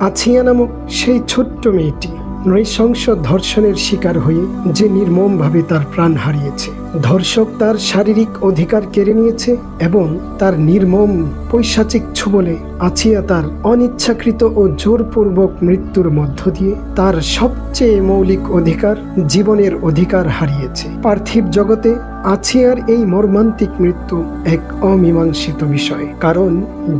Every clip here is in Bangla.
আছিয়া নামক সেই ছোট্ট মেয়েটি নৃশংস ধর্ষণের শিকার হয়ে যে নির্মমভাবে তার প্রাণ হারিয়েছে। ধর্ষক তার শারীরিক অধিকার কেড়ে নিয়েছে এবং তার নির্মম পৈশাচিক ছোবলে আছিয়া তার অনিচ্ছাকৃত ও জোরপূর্বক মৃত্যুর মধ্য দিয়ে তার সবচেয়ে মৌলিক অধিকার, জীবনের অধিকার হারিয়েছে। পার্থিব জগতে আছিয়ার এই মর্মান্তিক মৃত্যু এক অমীমাংসিত বিষয়। কারণ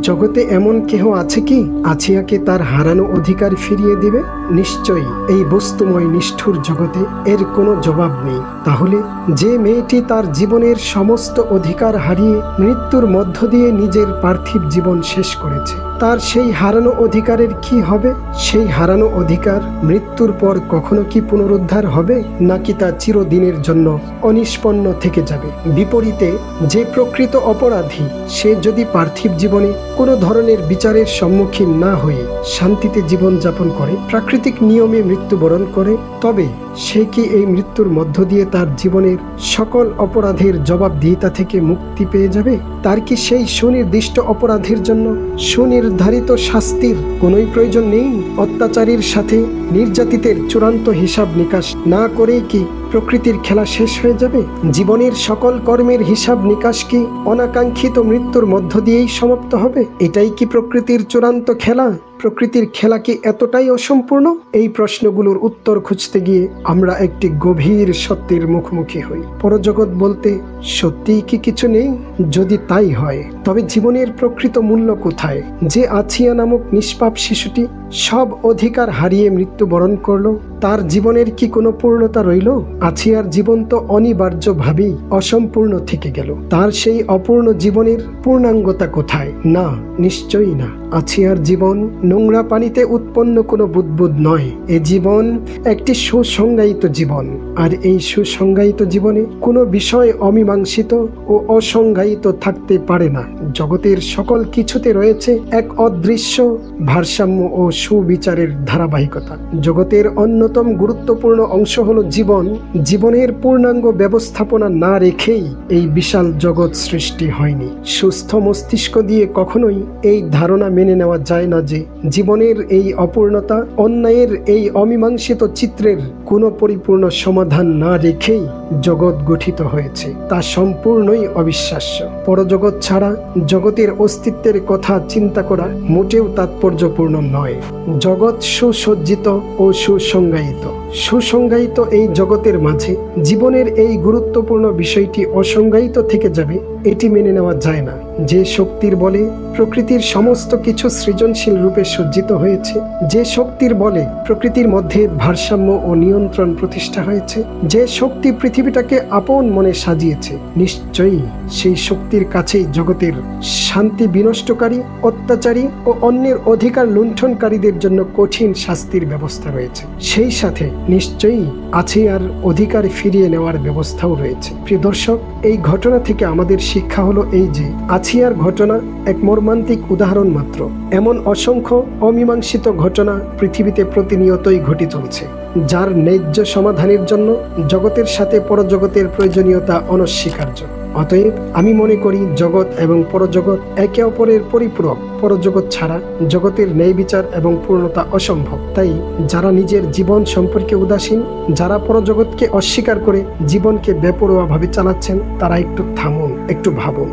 জগতে এমন কেহ আছে কি আছিয়াকে তার হারানো অধিকার ফিরিয়ে দিবে? নিশ্চয়ই এই বস্তুময় নিষ্ঠুর জগতে এর কোনো জবাব নেই। তাহলে যে মেয়েটি তার জীবনের সমস্ত অধিকার হারিয়ে মৃত্যুর মধ্য দিয়ে নিজের পার্থিব জীবন শেষ করেছে, তার সেই হারানো অধিকারের কি হবে? সেই হারানো অধিকার মৃত্যুর পর কখনো কি পুনরুদ্ধার হবে, নাকি তা চিরদিনের জন্য অনিষ্পন্ন থেকে যাবে? বিপরীতে যে প্রকৃত অপরাধী সে যদি পার্থিব জীবনে কোনো ধরনের বিচারের সম্মুখীন না হয়ে শান্তিতে জীবনযাপন করে, প্রাকৃতিক নিয়মে মৃত্যুবরণ করে, তবে সে কি এই মৃত্যুর মধ্য দিয়ে তার জীবনের সকল অপরাধের জবাবদিহিতা থেকে মুক্তি পেয়ে যাবে? তার কি সেই সুনির্দিষ্ট অপরাধের জন্য সুনির্ধারিত শাস্তির কোনোই প্রয়োজন নেই? অত্যাচারীর সাথে নির্যাতিতের চূড়ান্ত হিসাব নিকাশ না করেই কি প্রকৃতির খেলা শেষ হয়ে যাবে? জীবনের সকল কর্মের হিসাব নিকাশ কি অনাকাঙ্ক্ষিত মৃত্যুর মধ্য দিয়েই সমাপ্ত হবে? এটাই কি প্রকৃতির চূড়ান্ত খেলা? প্রকৃতির খেলা কি এতটাই অসম্পূর্ণ? এই প্রশ্নগুলোর উত্তর খুঁজতে গিয়ে আমরা একটি গভীর সত্যের মুখোমুখি হই। পরজগৎ বলতে সত্যিই কি কিছু নেই? যদি তাই হয় তবে জীবনের প্রকৃত মূল্য কোথায়? যে আছিয়া নামক নিষ্পাপ শিশুটি সব অধিকার হারিয়ে মৃত্যুবরণ করলো, তার জীবনের কি কোনো পূর্ণতা রইল? আছিয়ার জীবন তো অনিবার্যভাবেই অসম্পূর্ণ থেকে গেল। তার সেই অপূর্ণ জীবনের পূর্ণাঙ্গতা কোথায়? না, নিশ্চয়ই না। আছিয়ার জীবন নোংরা পানিতে উৎপন্ন কোনো বুদ্বুদ নয়। এ জীবন একটি সুসংজ্ঞায়িত জীবন, আর এই সুসংজ্ঞায়িত জীবনে কোনো বিষয় অমীমাংসিত ও অসংজ্ঞায়িত থাকতে পারে না। জগতের সকল কিছুতে রয়েছে এক অদৃশ্য ভারসাম্য ও সুবিচারের ধারাবাহিকতা। জগতের অন্যতম গুরুত্বপূর্ণ অংশ হলো জীবন। জীবনের পূর্ণাঙ্গ ব্যবস্থাপনা না রেখেই এই বিশাল জগৎ সৃষ্টি হয়নি। সুস্থ মস্তিষ্ক দিয়ে কখনোই এই ধারণা মেনে নেওয়া যায় না যে জীবনের এই অপূর্ণতা, অন্যায়ের এই অমীমাংসিত চিত্রের কোনো পরিপূর্ণ সমাধান না রেখেই জগৎ গঠিত হয়েছে। তা সম্পূর্ণই অবিশ্বাস্য। পরজগৎ ছাড়া জগতের অস্তিত্বের কথা চিন্তা করা মোটেও তাৎপর্যপূর্ণ নয়। জগৎ সুসজ্জিত ও সুসংজ্ঞায়িত। সুসংজ্ঞায়িত এই জগতের মাঝে জীবনের এই গুরুত্বপূর্ণ বিষয়টি অসংজ্ঞায়িত থেকে যাবে, এটি মেনে নেওয়া যায় না। যে শক্তির বলে প্রকৃতির সমস্ত কিছু সৃজনশীল রূপে সজ্জিত হয়েছে, যে শক্তির বলে প্রকৃতির মধ্যে ভারসাম্য ও নিয়ন্ত্রণ প্রতিষ্ঠা হয়েছে, যে শক্তি পৃথিবীটাকে আপন মনে সাজিয়েছে, নিশ্চয়ই সেই শক্তির কাছেই জগতের শান্তি বিনষ্টকারী, অত্যাচারী ও অন্যের অধিকার লুণ্ঠনকারীদের জন্য কঠিন শাস্তির ব্যবস্থা রয়েছে। সেই সাথে নিশ্চয়ই আছিয়ার অধিকার ফিরিয়ে নেওয়ার ব্যবস্থাও রয়েছে। প্রিয় দর্শক, এই ঘটনা থেকে আমাদের শিক্ষা হলো এই যে আছিয়ার ঘটনা এক মর্মান্তিক উদাহরণ মাত্র। এমন অসংখ্য অমীমাংসিত ঘটনা পৃথিবীতে প্রতিনিয়তই ঘটে চলছে, যার ন্যায্য সমাধানের জন্য জগতের সাথে পরজগতের প্রয়োজনীয়তা অনস্বীকার্য। অতএব আমি মনে করি জগৎ এবং পরজগৎ একে অপরের পরিপূরক। পরজগৎ ছাড়া জগতের ন্যায় বিচার এবং পূর্ণতা অসম্ভব। তাই যারা নিজের জীবন সম্পর্কে উদাসীন, যারা পরজগৎকে অস্বীকার করে জীবনকে বেপরোয়াভাবে চালাচ্ছেন, তারা একটু থামুন, একটু ভাবুন।